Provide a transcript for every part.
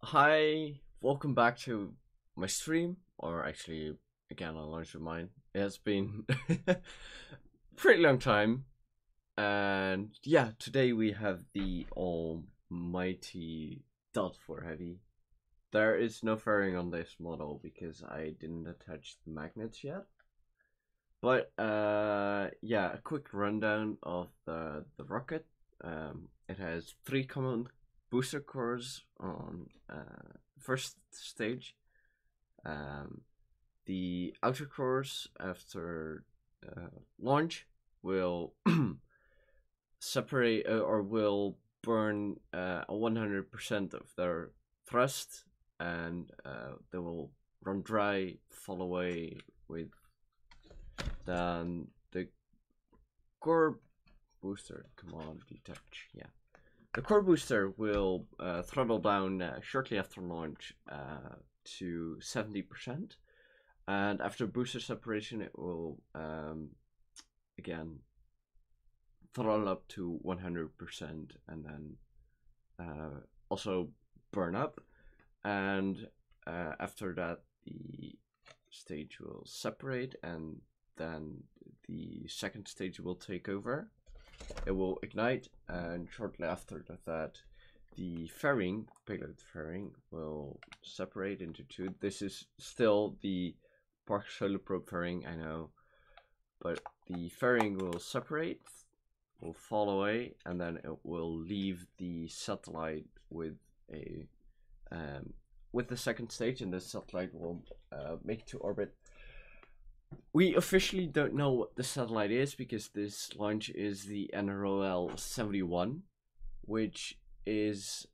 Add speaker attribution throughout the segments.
Speaker 1: Hi, welcome back to my stream, or actually, again, on launch of mine. It has been a pretty long time, and yeah, today we have the almighty dot for heavy. There is no fairing on this model because I didn't attach the magnets yet. But yeah, a quick rundown of the rocket. It has 3 common booster cores on first stage. Um, the outer cores after launch will separate or will burn 100% of their thrust, and they will run dry, fall away with then the core booster. Come on, detach. Yeah. The core booster will throttle down shortly after launch to 70%. And after booster separation, it will again throttle up to 100% and then also burn up. And after that, the stage will separate, and then the second stage will take over. It will ignite, and shortly after that, the fairing, payload fairing, will separate into two. This is still the Park Solar Probe fairing, I know, but the fairing will separate, will fall away, and then it will leave the satellite with a with the second stage, and the satellite will make it to orbit. We officially don't know what the satellite is because this launch is the NROL-71, which is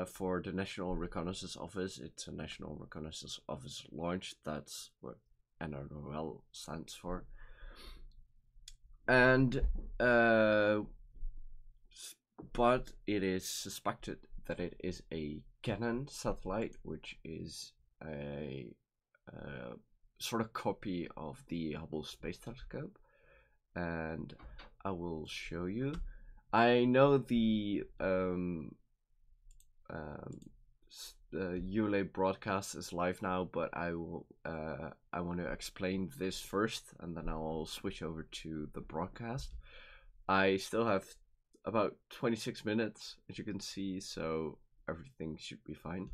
Speaker 1: for the National Reconnaissance Office. It's a National Reconnaissance Office launch. That's what NROL stands for. And but it is suspected that it is a Canon satellite, which is a sort of copy of the Hubble Space Telescope, and I will show you. I know the ULA broadcast is live now, but I want to explain this first, and then I'll switch over to the broadcast. I still have about 26 minutes, as you can see, so everything should be fine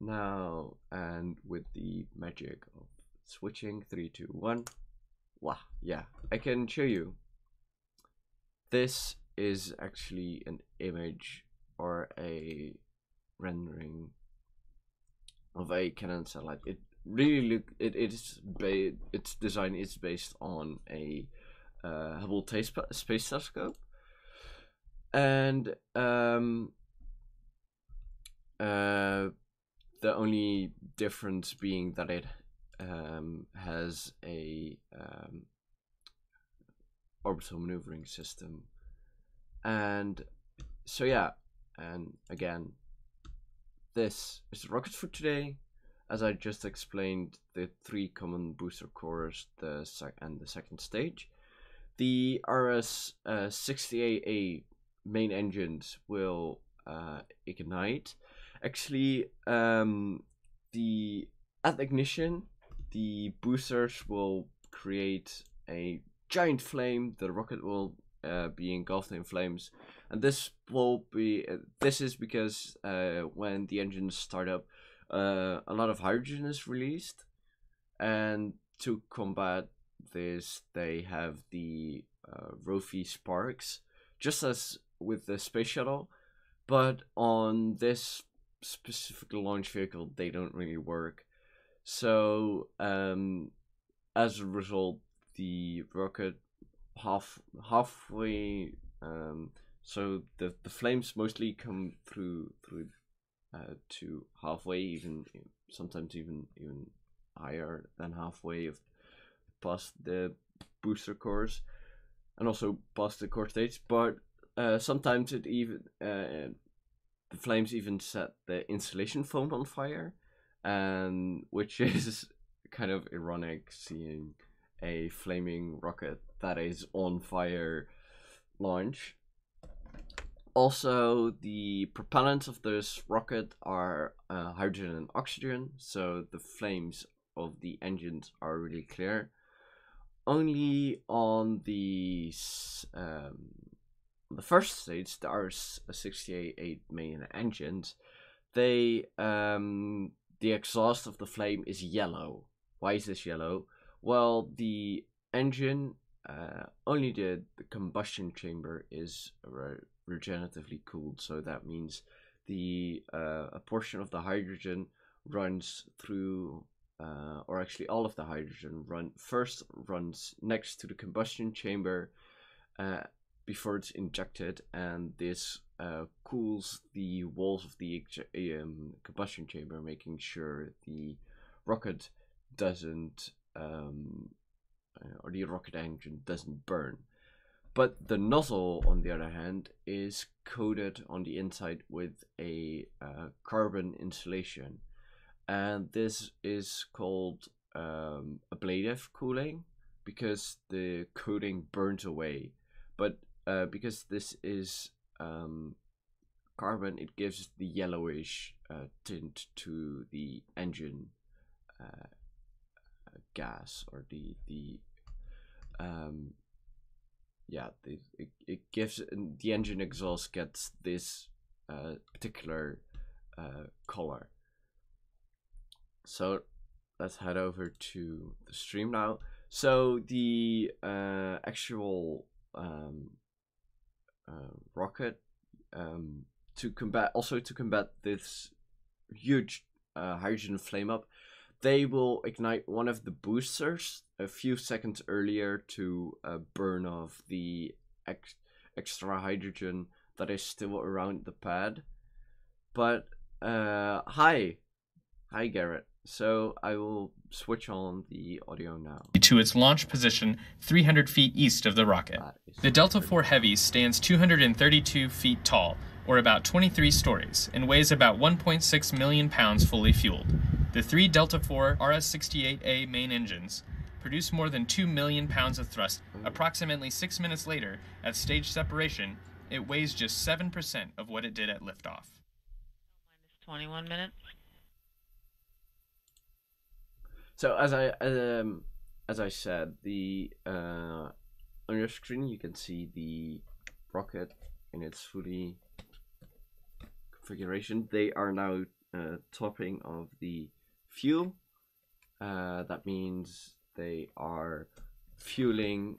Speaker 1: now. And with the magic of switching, 3, 2, 1. Wow, yeah, I can show you. This is actually an image or a rendering of a Canon satellite. It really its design is based on a Hubble Space Telescope, and the only difference being that it has a orbital maneuvering system. And so yeah, and again, this is the rocket for today. As I just explained, the 3 common booster cores, and the second stage. The RS-68A main engines will ignite. Actually, at ignition, the boosters will create a giant flame. The rocket will be engulfed in flames, and this is because when the engines start up, a lot of hydrogen is released, and to combat this, they have the Rofi sparks, just as with the space shuttle, but on this specific launch vehicle they don't really work. So as a result, the rocket halfway, so the flames mostly come through to halfway, even sometimes even higher than halfway of past the booster cores, and also past the core stage. But sometimes it even the flames even set the insulation foam on fire, and which is kind of ironic, seeing a flaming rocket that is on fire launch. Also, the propellants of this rocket are hydrogen and oxygen, so the flames of the engines are really clear. Only on the first stage, the R-68 main engines, the exhaust of the flame is yellow. Why is this yellow? Well, the engine, only the combustion chamber is regeneratively cooled, so that means a portion of the hydrogen runs through, or actually all of the hydrogen runs next to the combustion chamber before it's injected, and this cools the walls of the combustion chamber, making sure the rocket doesn't or the rocket engine doesn't burn. But the nozzle, on the other hand, is coated on the inside with a carbon insulation, and this is called ablative cooling because the coating burns away. But because this is carbon, it gives the yellowish tint to the engine gas, or it gives, the engine exhaust gets this particular color. So let's head over to the stream now. So the actual rocket, to combat this huge hydrogen flame up, they will ignite one of the boosters a few seconds earlier to burn off the extra hydrogen that is still around the pad. But hi Garrett. So I will switch on the audio now.
Speaker 2: To its launch position 300 feet east of the rocket. The Delta IV Heavy stands 232 feet tall, or about 23 stories, and weighs about 1.6 million pounds fully fueled. The three Delta IV RS-68A main engines produce more than 2 million pounds of thrust. Approximately 6 minutes later, at stage separation, it weighs just 7% of what it did at liftoff.
Speaker 3: Minus 21 minutes.
Speaker 1: So as I said, on your screen you can see the rocket in its fully configuration. They are now topping of the fuel. That means they are fueling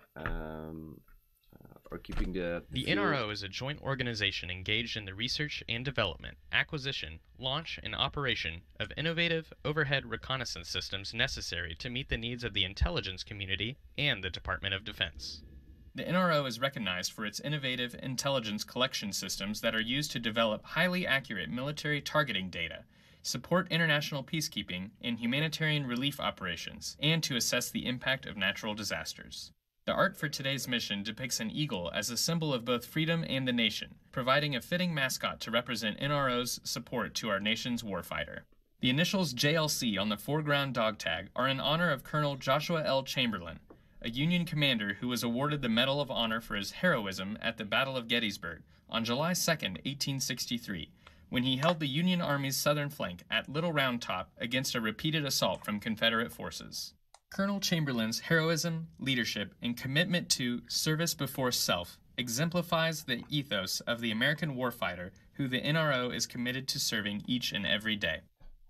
Speaker 1: or keeping the
Speaker 2: NRO is a joint organization engaged in the research and development, acquisition, launch, and operation of innovative overhead reconnaissance systems necessary to meet the needs of the intelligence community and the Department of Defense. The NRO is recognized for its innovative intelligence collection systems that are used to develop highly accurate military targeting data, support international peacekeeping and humanitarian relief operations, and to assess the impact of natural disasters. The art for today's mission depicts an eagle as a symbol of both freedom and the nation, providing a fitting mascot to represent NRO's support to our nation's warfighter. The initials JLC on the foreground dog tag are in honor of Colonel Joshua L. Chamberlain, a Union commander who was awarded the Medal of Honor for his heroism at the Battle of Gettysburg on July 2, 1863, when he held the Union Army's southern flank at Little Round Top against a repeated assault from Confederate forces. Colonel Chamberlain's heroism, leadership, and commitment to service before self exemplifies the ethos of the American warfighter who the NRO is committed to serving each and every day.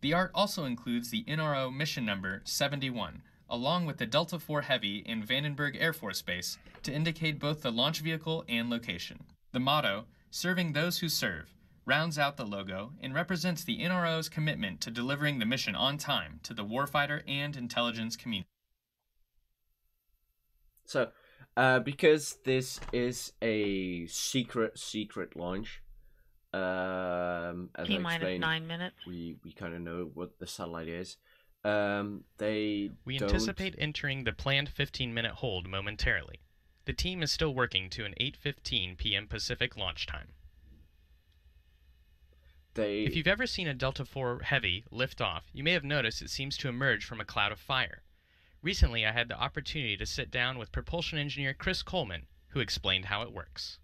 Speaker 2: The art also includes the NRO mission number 71, along with the Delta IV Heavy in Vandenberg Air Force Base to indicate both the launch vehicle and location. The motto, "Serving Those Who Serve," rounds out the logo and represents the NRO's commitment to delivering the mission on time to the warfighter and intelligence community.
Speaker 1: So, because this is a secret launch, as I explained,
Speaker 3: 9 minutes.
Speaker 1: We kind of know what the satellite is. We
Speaker 2: anticipate entering the planned 15-minute hold momentarily. The team is still working to an 8:15 p.m. Pacific launch time. If you've ever seen a Delta IV Heavy lift off, you may have noticed it seems to emerge from a cloud of fire. Recently, I had the opportunity to sit down with propulsion engineer Chris Coleman, who explained how it works.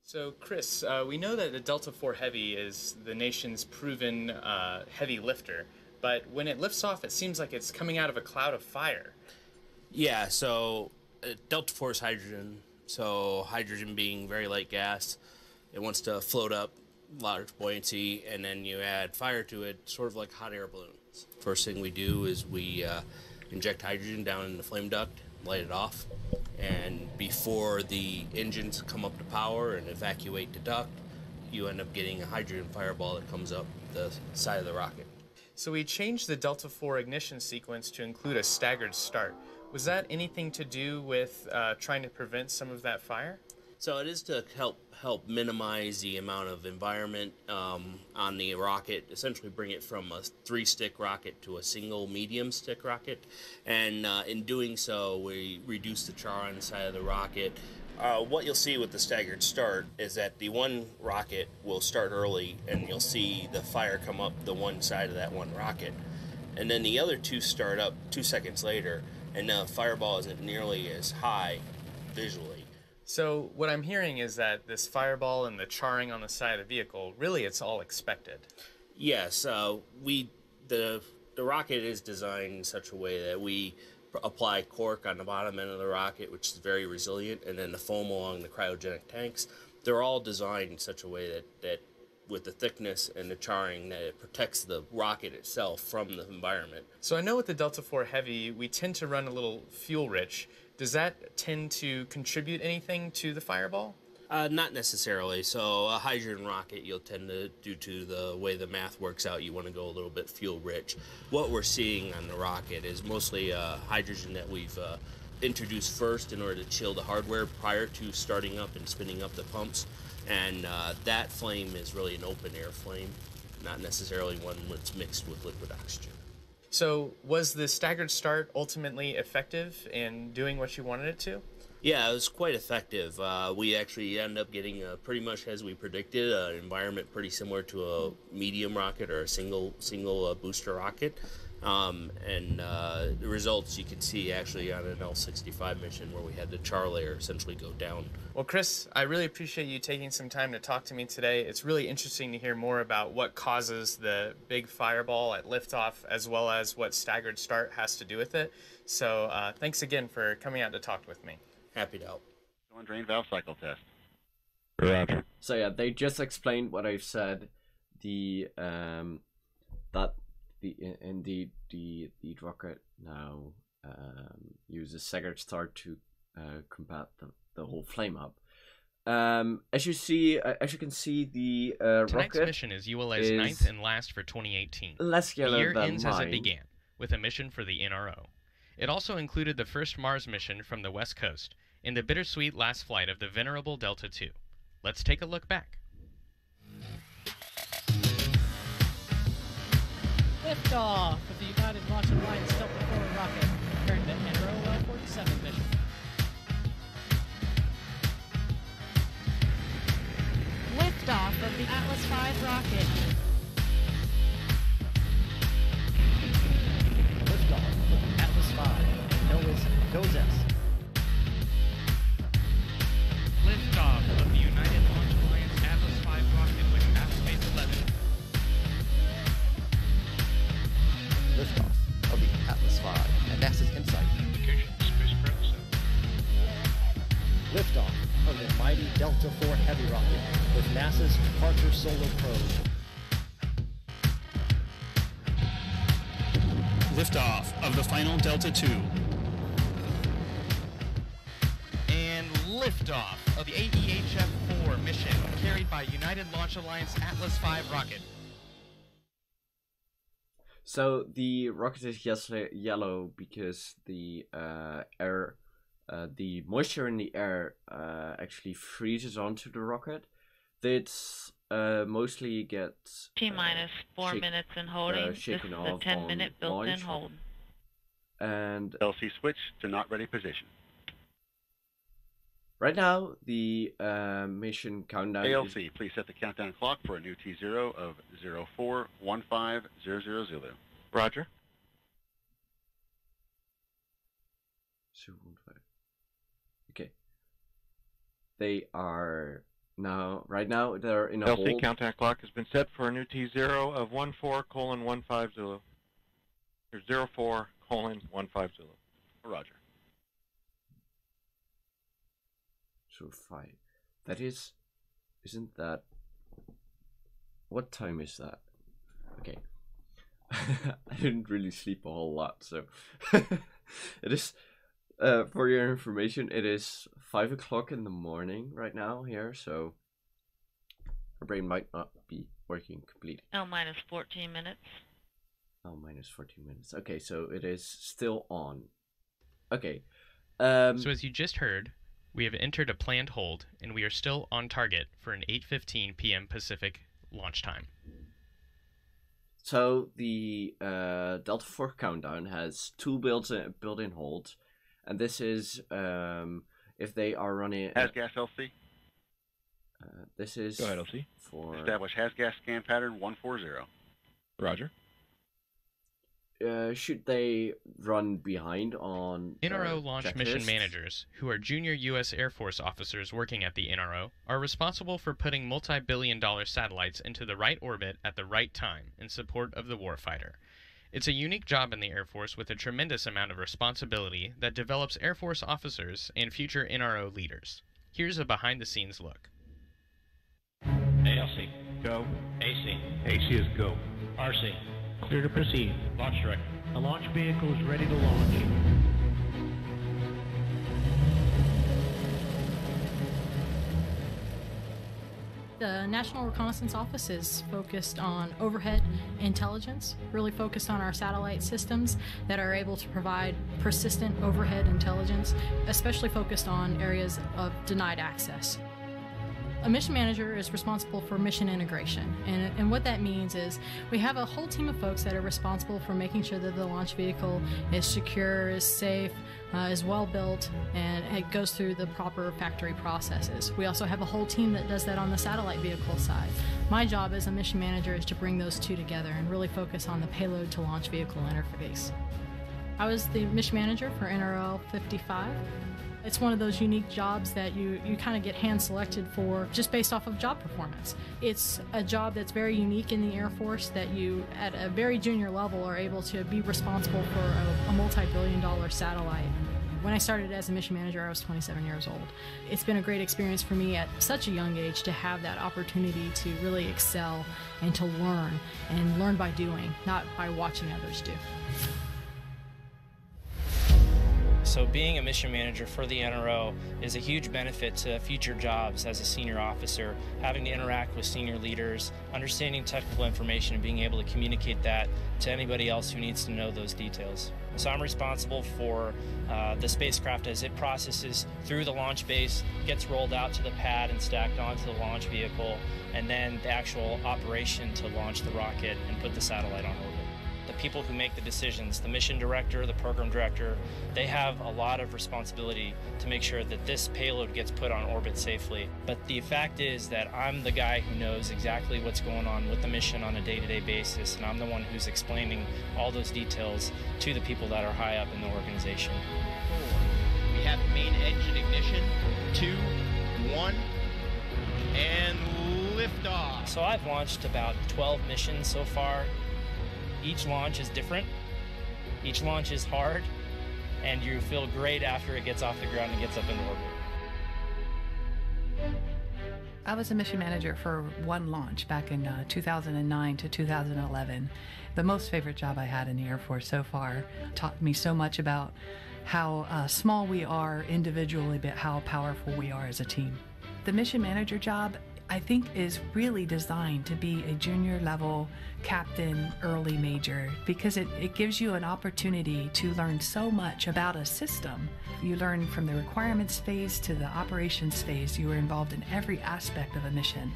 Speaker 2: So, Chris, we know that the Delta IV Heavy is the nation's proven heavy lifter, but when it lifts off, it seems like it's coming out of a cloud of fire.
Speaker 4: Yeah, so Delta Force hydrogen. So hydrogen being very light gas, it wants to float up, large buoyancy, and then you add fire to it, sort of like hot air balloons. First thing we do is we inject hydrogen down in the flame duct, light it off, and before the engines come up to power and evacuate the duct, you end up getting a hydrogen fireball that comes up the side of the rocket.
Speaker 2: So we changed the Delta IV ignition sequence to include a staggered start. Was that anything to do with trying to prevent some of that fire?
Speaker 4: So it is to help minimize the amount of environment on the rocket, essentially bring it from a 3-stick rocket to a single medium stick rocket, and in doing so we reduce the char on the side of the rocket. What you'll see with the staggered start is that the one rocket will start early and you'll see the fire come up the one side of that one rocket, and then the other two start up 2 seconds later, and the fireball isn't nearly as high visually.
Speaker 2: So what I'm hearing is that this fireball and the charring on the side of the vehicle, really it's all expected.
Speaker 4: Yes, the rocket is designed in such a way that we apply cork on the bottom end of the rocket, which is very resilient, and then the foam along the cryogenic tanks. They're all designed in such a way that with the thickness and the charring, that it protects the rocket itself from the environment.
Speaker 2: So I know with the Delta IV Heavy, we tend to run a little fuel rich. Does that tend to contribute anything to the fireball?
Speaker 4: Not necessarily. So a hydrogen rocket, you'll tend to, due to the way the math works out, you want to go a little bit fuel rich. What we're seeing on the rocket is mostly hydrogen that we've introduced first in order to chill the hardware prior to starting up and spinning up the pumps. And that flame is really an open air flame, not necessarily one that's mixed with liquid oxygen.
Speaker 2: So was the staggered start ultimately effective in doing what you wanted it to?
Speaker 4: Yeah, it was quite effective. We actually ended up getting pretty much as we predicted, an environment pretty similar to a medium rocket or a single booster rocket. And the results you can see actually on an NROL-65 mission where we had the char layer essentially go down.
Speaker 2: Well, Chris, I really appreciate you taking some time to talk to me today. It's really interesting to hear more about what causes the big fireball at liftoff, as well as what staggered start has to do with it. So thanks again for coming out to talk with me.
Speaker 4: Happy to help.
Speaker 5: On drain valve cycle test.
Speaker 6: Roger.
Speaker 1: So yeah, they just explained what I've said. The that the rocket now uses staggered start to combat the whole flame up. As you can see, the
Speaker 2: Tonight's
Speaker 1: rocket
Speaker 2: mission is ULA's
Speaker 1: is
Speaker 2: ninth and last for 2018.
Speaker 1: less
Speaker 2: The
Speaker 1: yellow
Speaker 2: year
Speaker 1: than
Speaker 2: ends as it
Speaker 1: mine.
Speaker 2: began, with a mission for the NRO. It also included the first Mars mission from the West Coast, and the bittersweet last flight of the venerable Delta II. Let's take a look back.
Speaker 7: Liftoff of the United Launch Alliance Delta IV rocket, preparing the NROL-71 mission.
Speaker 3: Liftoff of the Atlas V rocket.
Speaker 7: Liftoff of the Atlas V. NOAA's GOES-S.
Speaker 2: Liftoff of the United Launch Alliance Atlas V rocket with Aerospace 11.
Speaker 8: Liftoff of the Atlas V and NASA's InSight.
Speaker 7: Liftoff of the mighty Delta IV Heavy rocket with NASA's Departure Solar Probe.
Speaker 6: Liftoff of the final Delta II.
Speaker 2: And liftoff of the AEHF-4 mission carried by United Launch Alliance Atlas V rocket.
Speaker 1: So the rocket is yellow because the air, the moisture in the air actually freezes onto the rocket. It's mostly gets
Speaker 3: T-minus 4 minutes in holding. This is
Speaker 1: shaken
Speaker 3: a
Speaker 1: off
Speaker 3: 10-minute
Speaker 1: on
Speaker 3: built-in
Speaker 1: launch.
Speaker 3: hold.
Speaker 1: And
Speaker 5: LC switch to not ready position.
Speaker 1: right now the mission countdown is
Speaker 5: ALC, please set the countdown clock for a new T0 of 041500 Zulu. Roger.
Speaker 1: 215. Okay. They are Now, right now, they're in a
Speaker 5: LC
Speaker 1: hold.
Speaker 5: countdown clock has been set for a new T0 of 14:15 Zulu. Or 04:15 Zulu. Roger.
Speaker 1: So 5. That is... Isn't that... What time is that? Okay. I didn't really sleep a whole lot, so... It is... for your information, it is 5 o'clock in the morning right now here, so... Our brain might not be working completely.
Speaker 9: L minus 14 minutes.
Speaker 1: L minus 14 minutes. Okay, so it is still on. Okay.
Speaker 2: So as you just heard, we have entered a planned hold, and we are still on target for an 8:15 p.m. Pacific launch time.
Speaker 1: So the Delta 4 countdown has 2 built-in holds, and this is if they are running...
Speaker 5: Has-gas LC.
Speaker 1: This is
Speaker 6: Go ahead, LC.
Speaker 1: for...
Speaker 5: Establish has-gas scan pattern 140.
Speaker 6: Roger.
Speaker 1: Should they run behind on...
Speaker 2: NRO launch mission
Speaker 1: checklist?
Speaker 2: managers, who are junior U.S. Air Force officers working at the NRO, are responsible for putting multi-billion-dollar satellites into the right orbit at the right time in support of the warfighter. It's a unique job in the Air Force with a tremendous amount of responsibility that develops Air Force officers and future NRO leaders. Here's a behind-the-scenes look.
Speaker 10: ALC, go. AC. AC is go. RC, clear to proceed. Launch director. The launch vehicle is ready to launch.
Speaker 3: The National Reconnaissance Office is focused on overhead intelligence, really focused on our satellite systems that are able to provide persistent overhead intelligence, especially focused on areas of denied access. A mission manager is responsible for mission integration, and what that means is we have a whole team of folks that are responsible for making sure that the launch vehicle is secure, is safe, is well built, and it goes through the proper factory processes. We also have a whole team that does that on the satellite vehicle side. My job as a mission manager is to bring those two together and really focus on the payload to launch vehicle interface. I was the mission manager for NROL-55. It's one of those unique jobs that you kind of get hand-selected for just based off of job performance. It's a job that's very unique in the Air Force that you, at a very junior level, are able to be responsible for a multi-billion-dollar satellite. When I started as a mission manager, I was 27 years old. It's been a great experience for me at such a young age to have that opportunity to really excel and to learn by doing, not by watching others do.
Speaker 11: So being a mission manager for the NRO is a huge benefit to future jobs as a senior officer, having to interact with senior leaders, understanding technical information and being able to communicate that to anybody else who needs to know those details. So I'm responsible for the spacecraft as it processes through the launch base, gets rolled out to the pad and stacked onto the launch vehicle, and then the actual operation to launch the rocket and put the satellite on orbit. The people who make the decisions, the mission director, the program director, they have a lot of responsibility to make sure that this payload gets put on orbit safely. But the fact is that I'm the guy who knows exactly what's going on with the mission on a day-to-day basis, and I'm the one who's explaining all those details to the people that are high up in the organization.
Speaker 12: We have main engine ignition, 2, 1, and liftoff.
Speaker 11: So I've launched about 12 missions so far. Each launch is different, each launch is hard, and you feel great after it gets off the ground and gets up into orbit.
Speaker 13: I was a mission manager for one launch back in 2009 to 2011. The most favorite job I had in the Air Force so far. Taught me so much about how small we are individually, but how powerful we are as a team. The mission manager job, I think, is really designed to be a junior level captain, early major, because it gives you an opportunity to learn so much about a system. You learn from the requirements phase to the operations phase. You are involved in every aspect of a mission.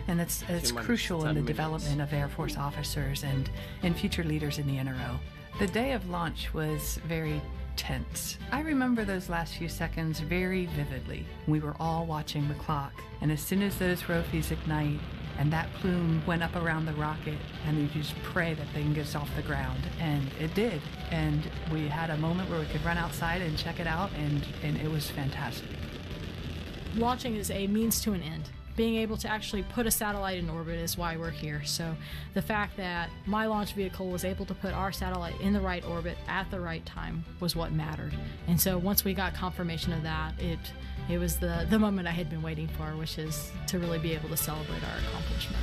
Speaker 13: And it's crucial in the development of Air Force officers and future leaders in the NRO. The day of launch was very tense. I remember those last few seconds very vividly. We were all watching the clock, and as soon as those trophies ignite and that plume went up around the rocket, and you just pray that thing gets off the ground, and it did. And we had a moment where we could run outside and check it out, and it was fantastic.
Speaker 3: Launching is a means to an end. being able to actually put a satellite in orbit is why we're here. So the fact that my launch vehicle was able to put our satellite in the right orbit at the right time was what mattered. And so once we got confirmation of that, it was the moment I had been waiting for, which is to really be able to celebrate our accomplishment.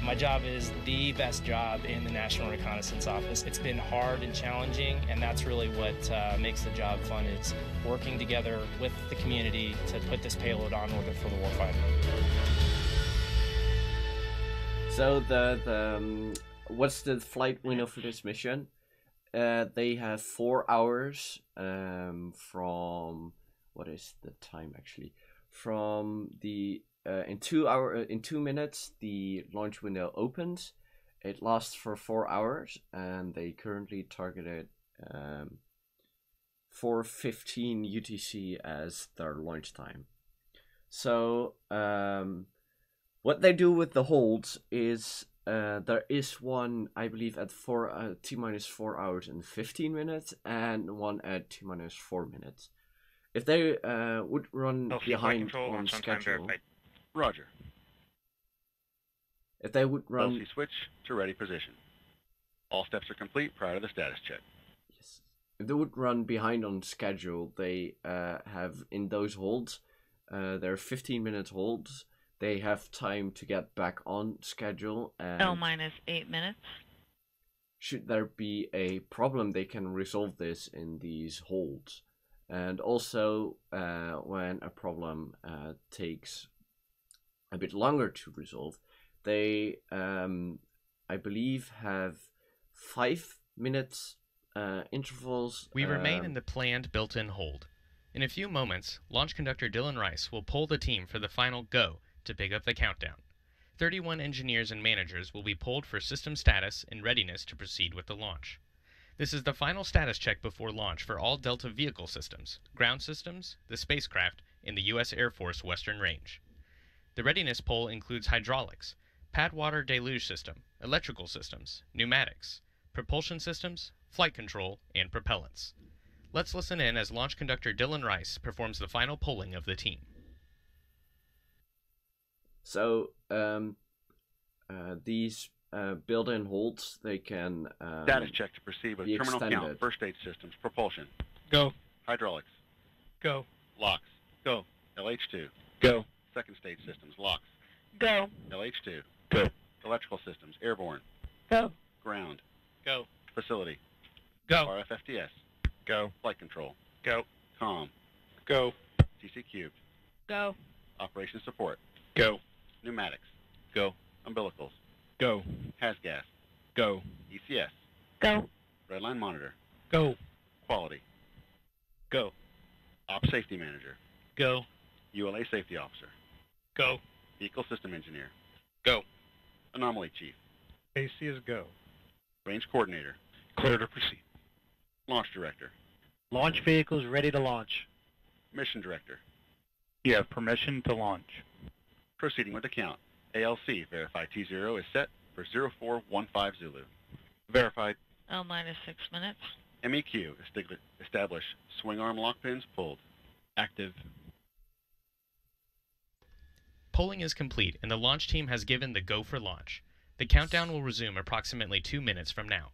Speaker 11: My job is the best job in the National Reconnaissance Office. It's been hard and challenging, and that's really what makes the job fun. It's working together with the community to put this payload on orbit for the warfighter.
Speaker 1: So what's the flight window for this mission? They have 4 hours from, what is the time actually? From the in 2 minutes the launch window opens. It lasts for 4 hours, and they currently targeted 4:15 UTC as their launch time. So what they do with the holds is there is one, I believe, at T-minus 4 hours and 15 minutes, and one at T-minus 4 minutes. If they would run behind on schedule,
Speaker 9: Roger.
Speaker 1: If they would run,
Speaker 9: LC switch to ready position. All steps are complete prior to the status check.
Speaker 1: Yes. If they would run behind on schedule, they have in those holds, they're 15-minute holds. They have time to get back on schedule. And
Speaker 14: L-minus 8 minutes.
Speaker 1: Should there be a problem, they can resolve this in these holds. And also, when a problem takes a bit longer to resolve, they, I believe, have 5 minutes intervals.
Speaker 2: We remain in the planned built-in hold. In a few moments, launch conductor Dylan Rice will poll the team for the final go to pick up the countdown. 31 engineers and managers will be polled for system status and readiness to proceed with the launch. This is the final status check before launch for all Delta vehicle systems, ground systems, the spacecraft, and the U.S. Air Force Western Range. The readiness poll includes hydraulics, pad water deluge system, electrical systems, pneumatics, propulsion systems, flight control, and propellants. Let's listen in as launch conductor Dylan Rice performs the final polling of the team.
Speaker 1: So, these built-in holds, they can
Speaker 9: status check to proceed with terminal
Speaker 1: extended.
Speaker 9: count, first stage systems, propulsion.
Speaker 10: Go.
Speaker 9: Hydraulics.
Speaker 10: Go.
Speaker 9: Locks.
Speaker 10: Go.
Speaker 9: LH2.
Speaker 10: Go.
Speaker 9: Second stage systems, locks.
Speaker 14: Go.
Speaker 9: LH2.
Speaker 10: Go.
Speaker 9: Electrical systems, airborne.
Speaker 14: Go.
Speaker 9: Ground.
Speaker 10: Go.
Speaker 9: Facility.
Speaker 10: Go.
Speaker 9: RFFTS.
Speaker 10: Go.
Speaker 9: Flight control.
Speaker 10: Go.
Speaker 9: COM.
Speaker 10: Go.
Speaker 9: TC cubed.
Speaker 14: Go.
Speaker 9: Operation support.
Speaker 10: Go.
Speaker 9: Pneumatics.
Speaker 10: Go.
Speaker 9: Umbilicals.
Speaker 10: Go.
Speaker 9: HASGAS.
Speaker 10: Go.
Speaker 9: ECS.
Speaker 14: Go.
Speaker 9: Redline monitor.
Speaker 10: Go.
Speaker 9: Quality.
Speaker 10: Go.
Speaker 9: Op safety manager.
Speaker 10: Go.
Speaker 9: ULA safety officer.
Speaker 10: Go.
Speaker 9: Vehicle system engineer.
Speaker 10: Go.
Speaker 9: Anomaly chief.
Speaker 10: AC is go.
Speaker 9: Range coordinator.
Speaker 10: Clear to proceed.
Speaker 9: Launch director.
Speaker 10: Launch vehicles ready to launch.
Speaker 9: Mission director.
Speaker 10: You have permission to launch.
Speaker 9: Proceeding with the count. ALC, verify T0 is set for 0415 Zulu.
Speaker 10: Verified.
Speaker 14: L-minus 6 minutes.
Speaker 9: MEQ, establish swing arm lock pins pulled.
Speaker 10: Active.
Speaker 2: Polling is complete, and the launch team has given the go for launch. The countdown will resume approximately 2 minutes from now.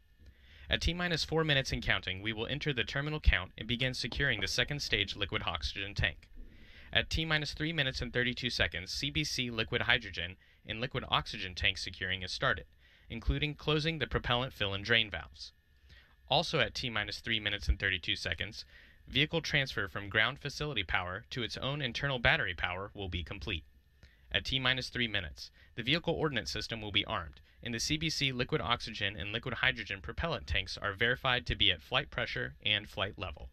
Speaker 2: At T-minus 4 minutes and counting, we will enter the terminal count and begin securing the second stage liquid oxygen tank. At T-minus 3 minutes and 32 seconds, CBC liquid hydrogen and liquid oxygen tank securing is started, including closing the propellant fill and drain valves. Also at T-minus 3 minutes and 32 seconds, vehicle transfer from ground facility power to its own internal battery power will be complete. At T-minus 3 minutes, the vehicle ordnance system will be armed, and the CBC liquid oxygen and liquid hydrogen propellant tanks are verified to be at flight pressure and flight level.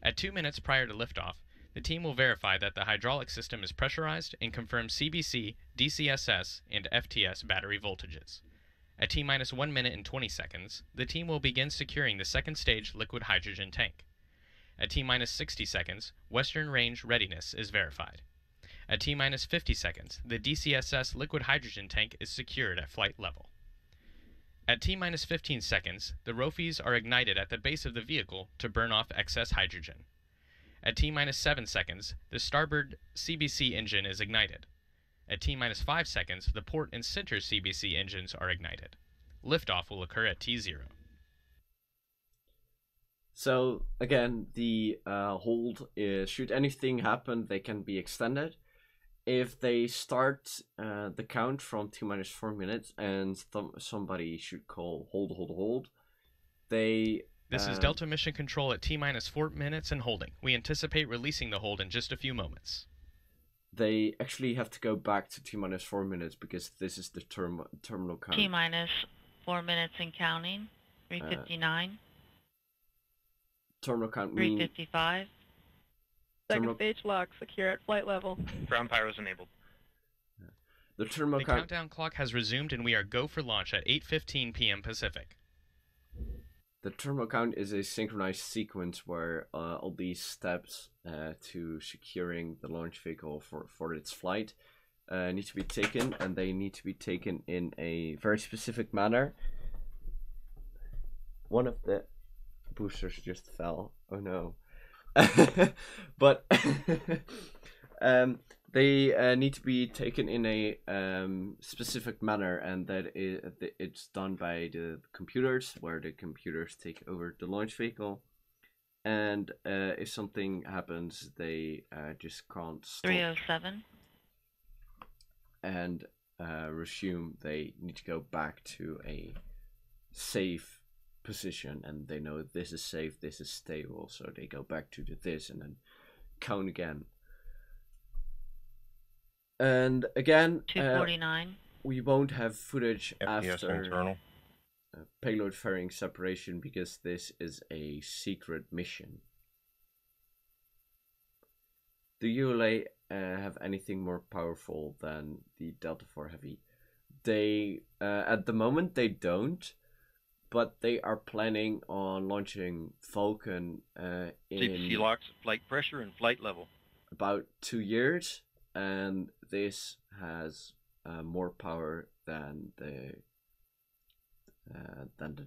Speaker 2: At 2 minutes prior to liftoff, the team will verify that the hydraulic system is pressurized and confirm CBC, DCSS, and FTS battery voltages. At T-minus 1 minute and 20 seconds, the team will begin securing the second stage liquid hydrogen tank. At T-minus 60 seconds, Western Range readiness is verified. At T-minus 50 seconds, the DCSS liquid hydrogen tank is secured at flight level. At T-minus 15 seconds, the ROFIs are ignited at the base of the vehicle to burn off excess hydrogen. At T-minus 7 seconds, the starboard CBC engine is ignited. At T-minus 5 seconds, the port and center CBC engines are ignited. Liftoff will occur at T0.
Speaker 1: So again, the hold is, should anything happen, they can be extended. If they start the count from T-minus 4 minutes and somebody should call hold, they...
Speaker 2: This is Delta Mission Control at T-minus 4 minutes and holding. We anticipate releasing the hold in just a few moments.
Speaker 1: They actually have to go back to T-minus 4 minutes because this is the terminal count.
Speaker 14: T-minus 4 minutes and counting. 3:59.
Speaker 1: Terminal count means...
Speaker 14: 3:55.
Speaker 15: Second stage lock, secure at flight level.
Speaker 9: Ground pyros enabled.
Speaker 1: The terminal
Speaker 2: countdown clock has resumed and we are go for launch at 8:15 p.m. Pacific.
Speaker 1: The terminal count is a synchronized sequence where all these steps to securing the launch vehicle for its flight need to be taken, and they need to be taken in a very specific manner. One of the boosters just fell. Oh no. But they need to be taken in a specific manner, and that it's done by the computers, where the computers take over the launch vehicle. And if something happens, they just can't stop.
Speaker 14: 3:07.
Speaker 1: And resume. They need to go back to a safe position, and they know this is safe, this is stable, so they go back to this and then count again. And again,
Speaker 14: 2:49.
Speaker 1: We won't have footage
Speaker 9: FPS
Speaker 1: after
Speaker 9: internal.
Speaker 1: Payload fairing separation because this is a secret mission. Do ULA have anything more powerful than the Delta IV Heavy? They, at the moment, they don't, but they are planning on launching Falcon in
Speaker 9: CPC locks, flight pressure, and flight level.
Speaker 1: About 2 years, and this has more power than the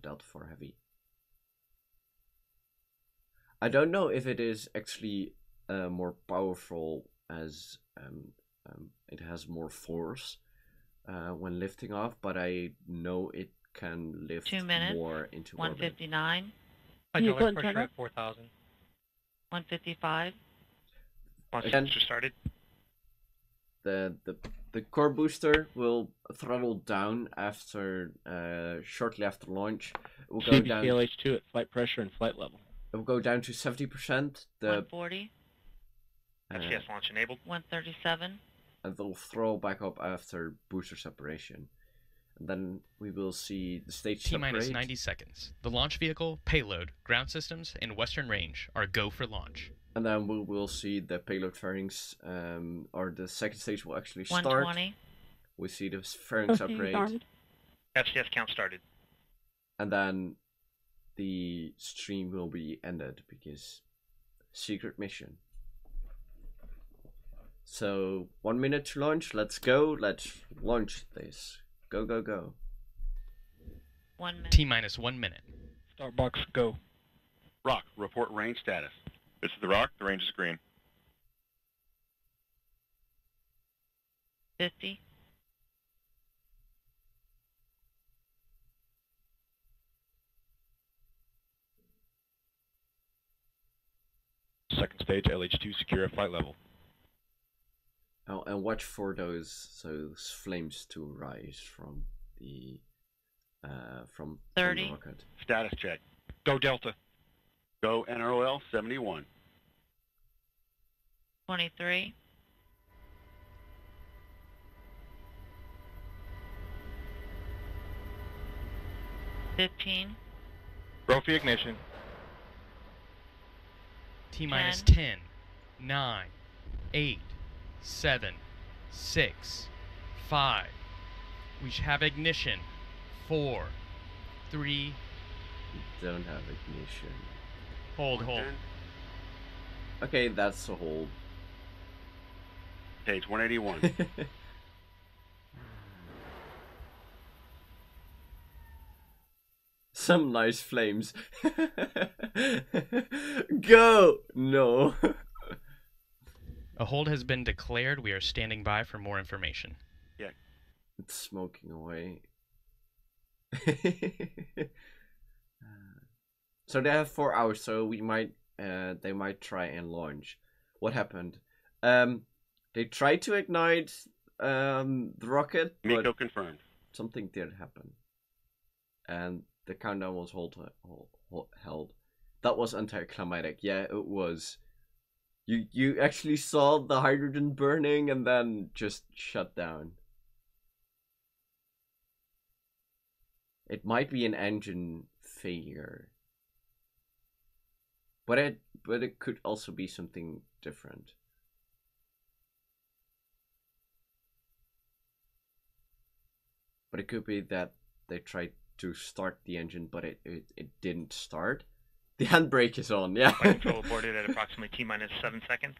Speaker 1: Delta IV Heavy. I don't know if it is actually more powerful as it has more force when lifting off, but I know it can lift
Speaker 14: 2 minutes,
Speaker 1: more into orbit.
Speaker 14: 1:59.
Speaker 10: Hydraulic pressure at 4,000.
Speaker 14: 1:55.
Speaker 1: Again,
Speaker 9: started.
Speaker 1: The core booster will throttle down after shortly after launch. It will go down.
Speaker 7: CBCLH2 at flight pressure and flight level.
Speaker 1: It will go down to 70%.
Speaker 14: 140.
Speaker 9: FPS launch enabled.
Speaker 14: 137.
Speaker 1: And they'll throttle back up after booster separation. And then we will see the stage
Speaker 2: T-minus
Speaker 1: separate.
Speaker 2: 90 seconds. The launch vehicle, payload, ground systems, and Western Range are go for launch.
Speaker 1: And then we will see the payload fairings, or the second stage will actually start.
Speaker 14: 120.
Speaker 1: We see the fairings separate.
Speaker 9: FPS count started.
Speaker 1: And then the stream will be ended because secret mission. So 1 minute to launch. Let's go. Let's launch this. Go, go, go.
Speaker 14: 1 minute.
Speaker 2: T-minus 1 minute.
Speaker 7: Start box, go.
Speaker 9: Rock, report range status. This is the Rock. The range is green.
Speaker 14: 50.
Speaker 9: Second stage, LH2 secure at flight level.
Speaker 1: Oh, and watch for those flames to rise from the
Speaker 14: 30.
Speaker 1: rocket.
Speaker 9: Status check. Go Delta. Go NROL-71.
Speaker 14: 23. 15.
Speaker 5: Trophy ignition.
Speaker 2: T-minus 10, 9, 8, 7, 6, 5. We should have ignition. 4, 3.
Speaker 1: We don't have ignition.
Speaker 2: Hold.
Speaker 1: Okay, that's a hold.
Speaker 9: Page 181.
Speaker 1: Some nice flames. Go! No.
Speaker 2: A hold has been declared. We are standing by for more information.
Speaker 9: Yeah.
Speaker 1: It's smoking away. So they have 4 hours, so we might they might try and launch. What happened? They tried to ignite the rocket,
Speaker 9: Miko
Speaker 1: but
Speaker 9: confirmed.
Speaker 1: something did happen, and the countdown was held. That was anticlimactic. Yeah, it was. You actually saw the hydrogen burning and then just shut down. It might be an engine failure. But it could also be something different. But it could be that they tried to start the engine, but it didn't start. The handbrake is on, yeah.
Speaker 16: Flight control aborted at approximately T-minus 7 seconds.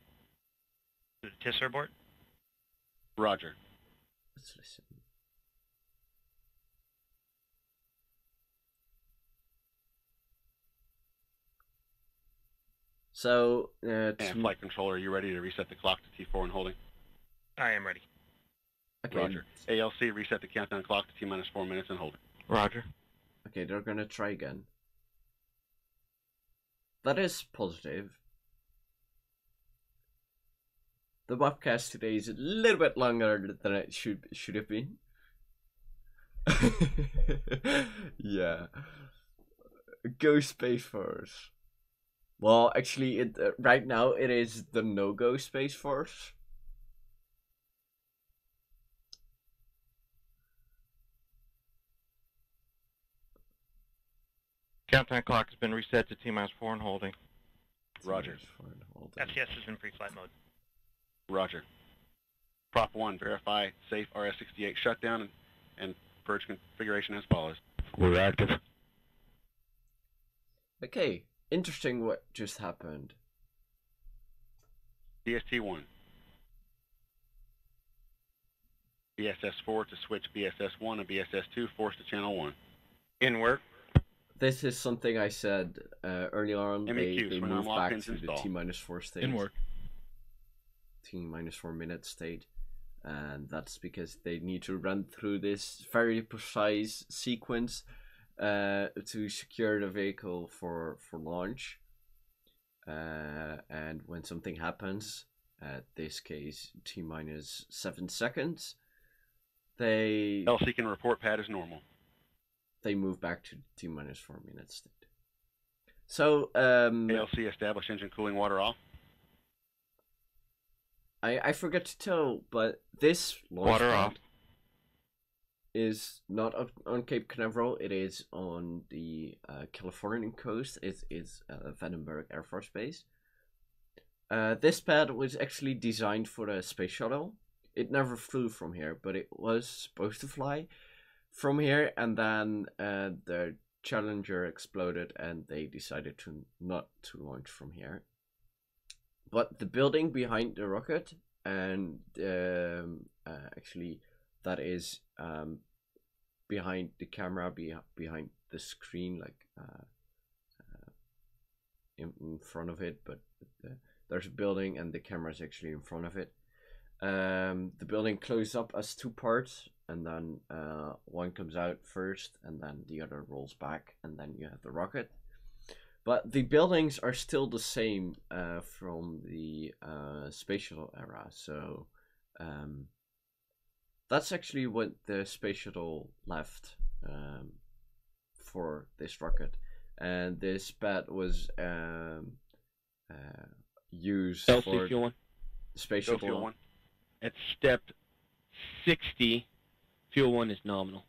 Speaker 16: To the TISR abort.
Speaker 9: Roger.
Speaker 1: Let's listen. So,
Speaker 9: and flight controller, are you ready to reset the clock to T4 and holding?
Speaker 16: I am ready.
Speaker 1: Okay.
Speaker 9: Roger. ALC, reset the countdown clock to T-minus 4 minutes and holding.
Speaker 5: Roger.
Speaker 1: Okay, they're gonna try again. That is positive. The webcast today is a little bit longer than it should have been. Yeah. Go Space Force. Well, actually, right now it is the no-go Space Force.
Speaker 5: Countdown clock has been reset to T-minus 4 and holding.
Speaker 9: Roger.
Speaker 16: FCS is in pre-flight mode.
Speaker 9: Roger. Prop 1, verify safe RS-68 shutdown and purge configuration as follows.
Speaker 5: We're active.
Speaker 1: Okay, interesting what just happened.
Speaker 9: BST-1. BSS-4 to switch BSS-1 and BSS-2 force to channel 1.
Speaker 5: In work.
Speaker 1: This is something I said earlier on.
Speaker 9: MEQs,
Speaker 1: They
Speaker 9: when
Speaker 1: moved
Speaker 9: unlock
Speaker 1: back
Speaker 9: pins
Speaker 1: to the
Speaker 9: install.
Speaker 1: T-minus 4 state.
Speaker 5: In work.
Speaker 1: T-minus 4 minute state. And that's because they need to run through this very precise sequence to secure the vehicle for launch. And when something happens, at this case T-minus 7 seconds, they
Speaker 9: LC can report pad as normal.
Speaker 1: They move back to T-minus 4 minute state. So
Speaker 9: ALC establish engine cooling water off.
Speaker 1: I forgot to tell, but this launch
Speaker 5: Water
Speaker 1: pad
Speaker 5: off.
Speaker 1: is not on Cape Canaveral. It is on the Californian coast. It is Vandenberg Air Force Base. This pad was actually designed for the space shuttle. It never flew from here, but it was supposed to fly from here, and then the Challenger exploded and they decided not to launch from here. But the building behind the rocket, and actually that is behind the camera, behind the screen, like in front of it, but there's a building and the camera is actually in front of it. The building closes up as two parts, and then one comes out first and then the other rolls back, and then you have the rocket. But the buildings are still the same from the space shuttle era, so that's actually what the space shuttle left for this rocket. And this pad was used
Speaker 17: LC
Speaker 1: for
Speaker 17: fuel one.
Speaker 1: space
Speaker 9: Go
Speaker 1: shuttle.
Speaker 9: fuel 1.
Speaker 17: At step 60, fuel 1 is nominal.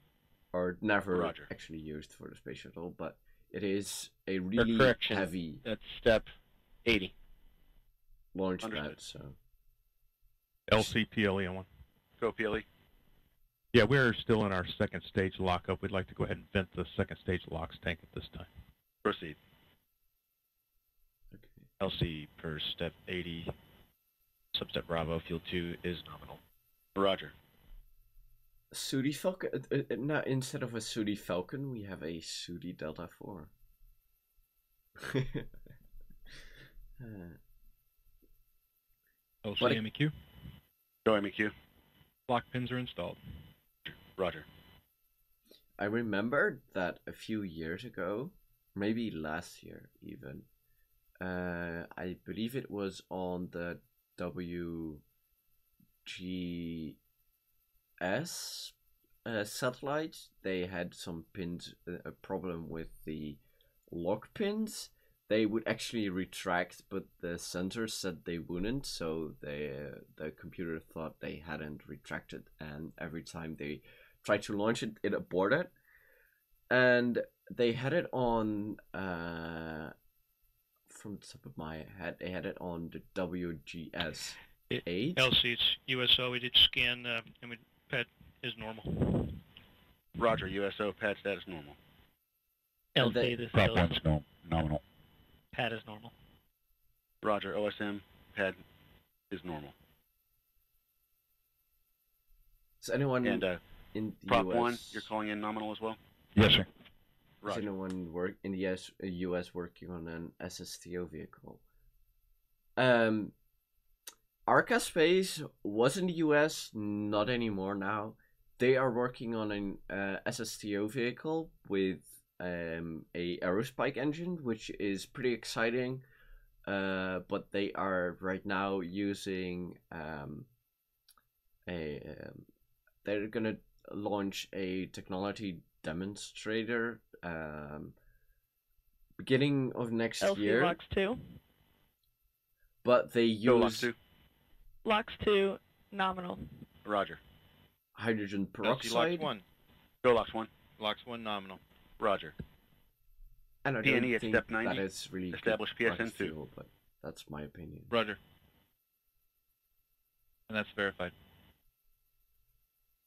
Speaker 1: Or never
Speaker 9: Roger.
Speaker 1: actually used for the space shuttle, but it is a really
Speaker 17: correction,
Speaker 1: heavy
Speaker 17: at step 80.
Speaker 1: launch
Speaker 9: Understood.
Speaker 1: pad. So
Speaker 5: LC PLE on one.
Speaker 9: Go PLE.
Speaker 5: Yeah, we're still in our second stage lockup. We'd like to go ahead and vent the second stage LOX tank at this time.
Speaker 9: Proceed.
Speaker 17: LC per step 80. Substep Bravo, fuel 2 is nominal.
Speaker 9: Roger.
Speaker 1: Sudi Falcon. Not instead of a Sudi Falcon, we have a Sudi Delta 4.
Speaker 18: LC MEQ.
Speaker 9: Go MEQ.
Speaker 18: Lock pins are installed.
Speaker 9: Roger.
Speaker 1: I remember that a few years ago, maybe last year even, I believe it was on the WGS satellite, they had some pins, a problem with the lock pins. They would actually retract, but the sensors said they wouldn't, so the computer thought they hadn't retracted, and every time they tried to launch it, it aborted. And they had it on, from the top of my head, they had it on the WGS 8.
Speaker 16: LC, it's USO. We did scan, and we pad is normal.
Speaker 9: Roger, USO, pad status normal.
Speaker 16: LC, this
Speaker 6: Prop
Speaker 16: is
Speaker 6: 1's nominal.
Speaker 16: pad is normal.
Speaker 9: Roger, OSM, pad is normal.
Speaker 1: Is anyone
Speaker 9: And
Speaker 1: in the
Speaker 9: Prop
Speaker 1: US?
Speaker 9: 1, you're calling in nominal as well?
Speaker 6: Yes, sir.
Speaker 1: Is anyone in the US working on an SSTO vehicle? Arca Space was in the US, not anymore now. They are working on an SSTO vehicle with a aerospike engine, which is pretty exciting. But they are right now using they're gonna launch a technology demonstrator beginning of next
Speaker 15: LC
Speaker 1: year.
Speaker 15: LOX 2.
Speaker 1: But they
Speaker 9: Go LOX
Speaker 1: use
Speaker 9: 2.
Speaker 15: LOX 2, nominal.
Speaker 9: Roger.
Speaker 1: hydrogen
Speaker 9: LC
Speaker 1: peroxide.
Speaker 9: LOX 1. Go LOX 1.
Speaker 16: LOX 1 nominal.
Speaker 9: Roger.
Speaker 1: And I
Speaker 9: PNE
Speaker 1: don't
Speaker 9: at
Speaker 1: think
Speaker 9: step 90.
Speaker 1: that is really
Speaker 9: Establish
Speaker 1: good rocket
Speaker 9: PSN 2.
Speaker 1: fuel, but that's my opinion.
Speaker 18: Roger. And that's verified.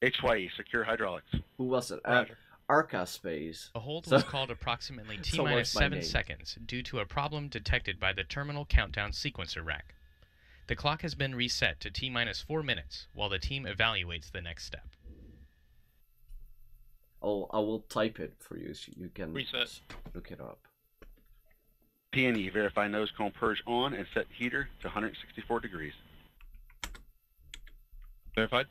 Speaker 9: HYE, secure hydraulics.
Speaker 1: Who was it?
Speaker 9: Roger.
Speaker 1: Arca Space.
Speaker 2: A hold
Speaker 1: So-
Speaker 2: was called approximately
Speaker 1: it's
Speaker 2: T-minus
Speaker 1: almost my
Speaker 2: 7
Speaker 1: name.
Speaker 2: seconds due to a problem detected by the terminal countdown sequencer rack. The clock has been reset to T-minus 4 minutes while the team evaluates the next step.
Speaker 1: I will type it for you so you can
Speaker 16: Reset.
Speaker 1: look it up.
Speaker 9: PNE, verify nose cone purge on and set heater to 164 degrees.
Speaker 18: Verified.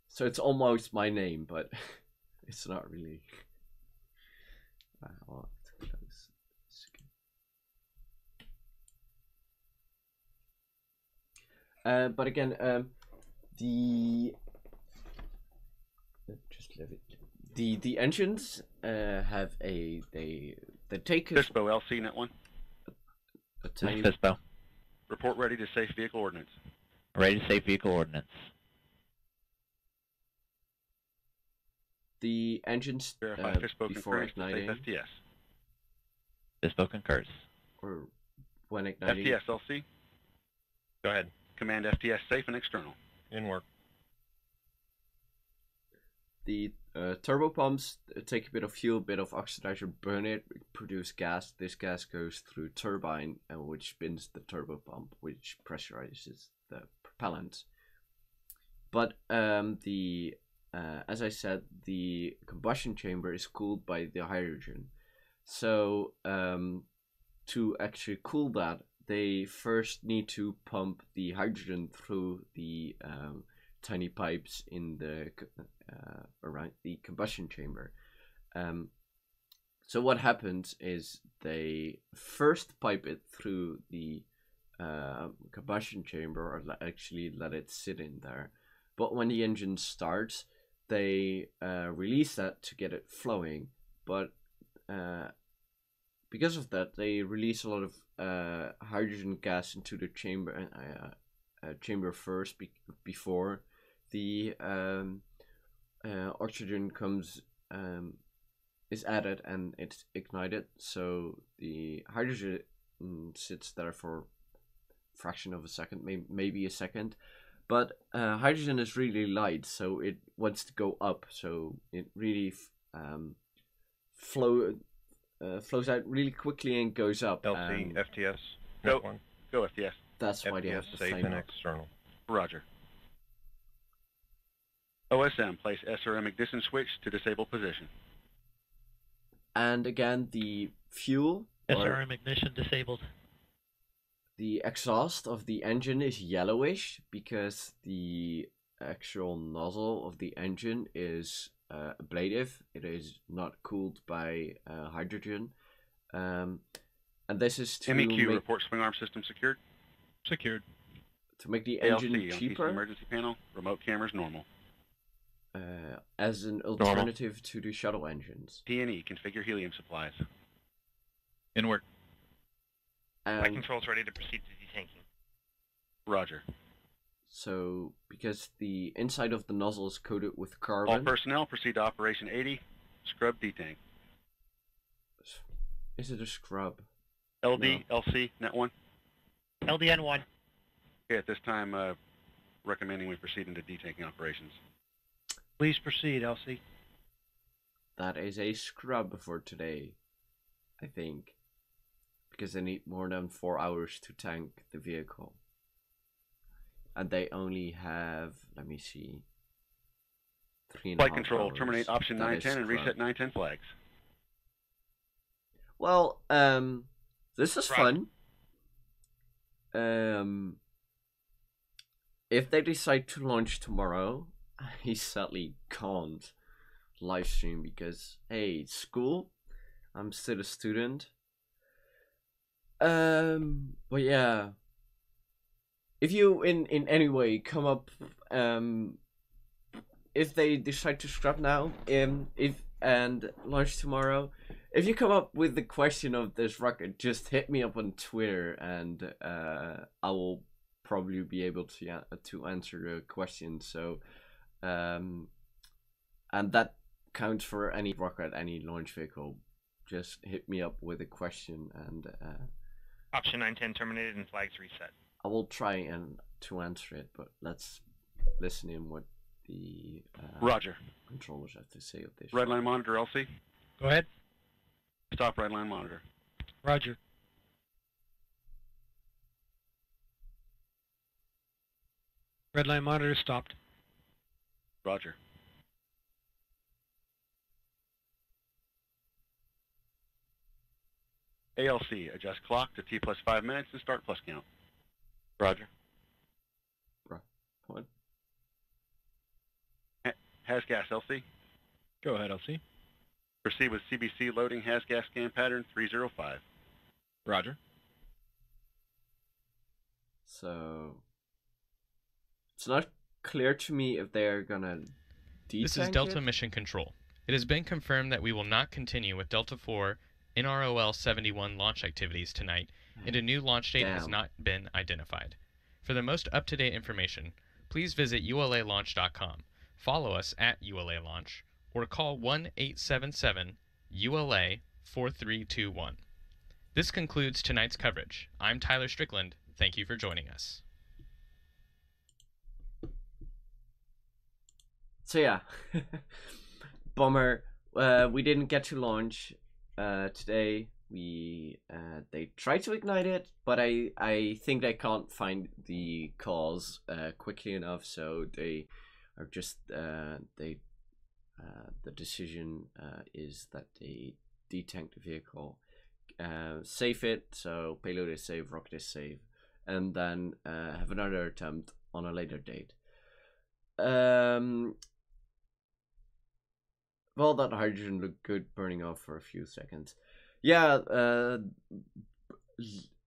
Speaker 1: So it's almost my name, but it's not really. I'll have to close this again. But again, just leave it. The engines have they take a
Speaker 9: FISBO, LC net 1.
Speaker 1: tiny
Speaker 17: FISBO.
Speaker 9: Report ready to safe vehicle ordnance.
Speaker 17: Ready to safe vehicle ordnance.
Speaker 1: the engines
Speaker 9: Verify FISBO
Speaker 1: before
Speaker 9: concurrence to safe
Speaker 1: igniting
Speaker 9: FTS.
Speaker 17: FISBO concurs.
Speaker 1: or when igniting.
Speaker 9: FTS, LC.
Speaker 16: Go ahead.
Speaker 9: Command FTS safe and external.
Speaker 16: In work.
Speaker 1: The turbo pumps take a bit of fuel, bit of oxidizer, burn it, produce gas. This gas goes through turbine, which spins the turbo pump, which pressurizes the propellant. But as I said, the combustion chamber is cooled by the hydrogen. So to actually cool that, they first need to pump the hydrogen through the tiny pipes in the around the combustion chamber. So what happens is they first pipe it through the combustion chamber, or actually let it sit in there. But when the engine starts, they release that to get it flowing. But because of that, they release a lot of hydrogen gas into the chamber first before the oxygen is added and it's ignited. So the hydrogen sits there for a fraction of a second, maybe a second. But hydrogen is really light, so it wants to go up. So it really flows out really quickly and goes up.
Speaker 16: LC, FTS,
Speaker 9: Go.
Speaker 16: one.
Speaker 9: Go FTS.
Speaker 1: That's why they have
Speaker 16: FTS
Speaker 1: to
Speaker 16: safe
Speaker 1: flame
Speaker 16: and
Speaker 1: up.
Speaker 16: external.
Speaker 9: Roger. OSM, place SRM ignition switch to disable position.
Speaker 1: And again, the fuel.
Speaker 10: SRM ignition disabled.
Speaker 1: the exhaust of the engine is yellowish because the actual nozzle of the engine is ablative. It is not cooled by hydrogen. And this is to
Speaker 9: MEQ report swing arm system secured.
Speaker 18: Secured.
Speaker 1: To make the engine
Speaker 9: ALC,
Speaker 1: cheaper.
Speaker 9: on TC emergency panel, remote cameras normal.
Speaker 1: As an alternative to the shuttle engines.
Speaker 9: P&E, configure helium supplies.
Speaker 18: In work.
Speaker 16: Flight control's ready to proceed to detanking.
Speaker 9: Roger.
Speaker 1: So, because the inside of the nozzle is coated with carbon...
Speaker 9: All personnel proceed to Operation 80, scrub detank.
Speaker 1: Is it a scrub?
Speaker 9: LD, no. LC, net 1.
Speaker 16: LDN1.
Speaker 9: Okay, at this time, recommending we proceed into detanking operations.
Speaker 10: Please proceed, LC.
Speaker 1: That is a scrub for today, I think. Because they need more than 4 hours to tank the vehicle. And they only have, let me see, 3.5
Speaker 9: Flight control,
Speaker 1: hours.
Speaker 9: terminate option 910 and reset 910 flags.
Speaker 1: Well, this is fun. If they decide to launch tomorrow, I sadly can't live stream because, hey, it's school. I'm still a student. But yeah. If you in any way come up, if they decide to scrap now, and launch tomorrow, if you come up with the question of this rocket, just hit me up on Twitter, and I will probably be able to answer the question. So, and that counts for any rocket, any launch vehicle. Just hit me up with a question, and
Speaker 16: option 910 terminated and flags reset.
Speaker 1: I will try to answer it, but let's listen in what the
Speaker 9: Roger.
Speaker 1: Controllers have to say of this.
Speaker 9: Redline monitor, LC.
Speaker 10: Go ahead.
Speaker 9: Stop redline monitor.
Speaker 10: Roger. Redline monitor stopped.
Speaker 9: Roger. ALC, adjust clock to T plus 5 minutes and start plus count. Roger.
Speaker 1: What?
Speaker 9: Has gas, LC.
Speaker 18: Go ahead, LC.
Speaker 9: Proceed with CBC loading has gas scan pattern 305.
Speaker 18: Roger.
Speaker 1: So, it's not clear to me if they're gonna detank
Speaker 2: This is Delta Mission Control. It has been confirmed that we will not continue with Delta 4 NROL-71 launch activities tonight, and a new launch date has not been identified. For the most up-to-date information, please visit ulalaunch.com, follow us at ULALaunch, or call 1-877-ULA-4321. This concludes tonight's coverage. I'm Tyler Strickland. Thank you for joining us.
Speaker 1: So yeah, bummer. We didn't get to launch today. They tried to ignite it, but I think they can't find the cause quickly enough. So they are just the decision is that they detank the vehicle, save it, so payload is safe, rocket is safe, and then have another attempt on a later date. Well, that hydrogen looked good burning off for a few seconds. Yeah,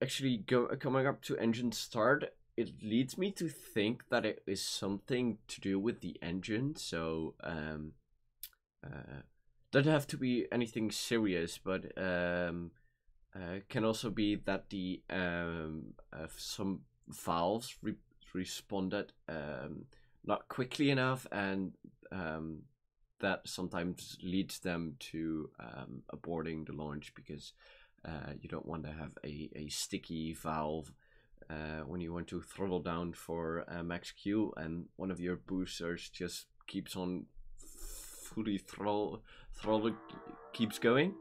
Speaker 1: actually coming up to engine start, it leads me to think that it is something to do with the engine. So, doesn't have to be anything serious, but can also be that the some valves responded not quickly enough, and that sometimes leads them to aborting the launch, because you don't want to have a sticky valve when you want to throttle down for max Q, and one of your boosters just keeps on fully throttle keeps going.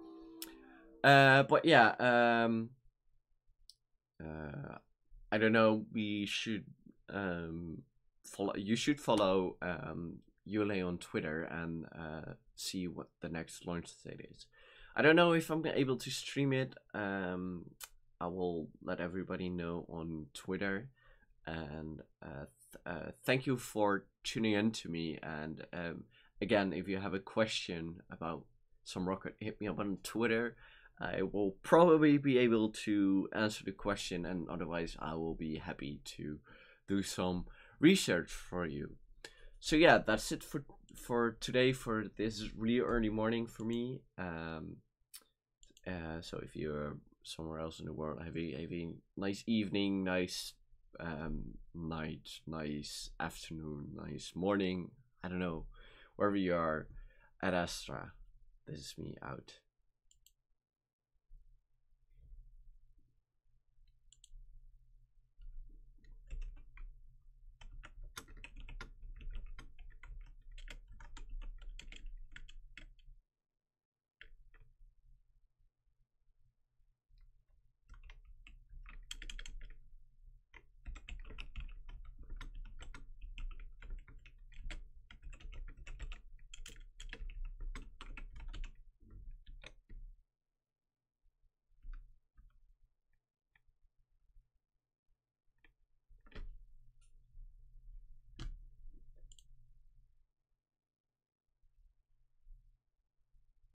Speaker 1: But yeah, I don't know. We should follow. You should follow ULA on Twitter and see what the next launch date is. I don't know if I'm able to stream it I will let everybody know on Twitter. And thank you for tuning in to me. And again, if you have a question about some rocket, hit me up on Twitter. I will probably be able to answer the question, and otherwise I will be happy to do some research for you. So yeah, that's it for today, for this really early morning for me. So if you're somewhere else in the world, have a nice evening, nice night, nice afternoon, nice morning, I don't know, wherever you are. Ad Astra, this is me out.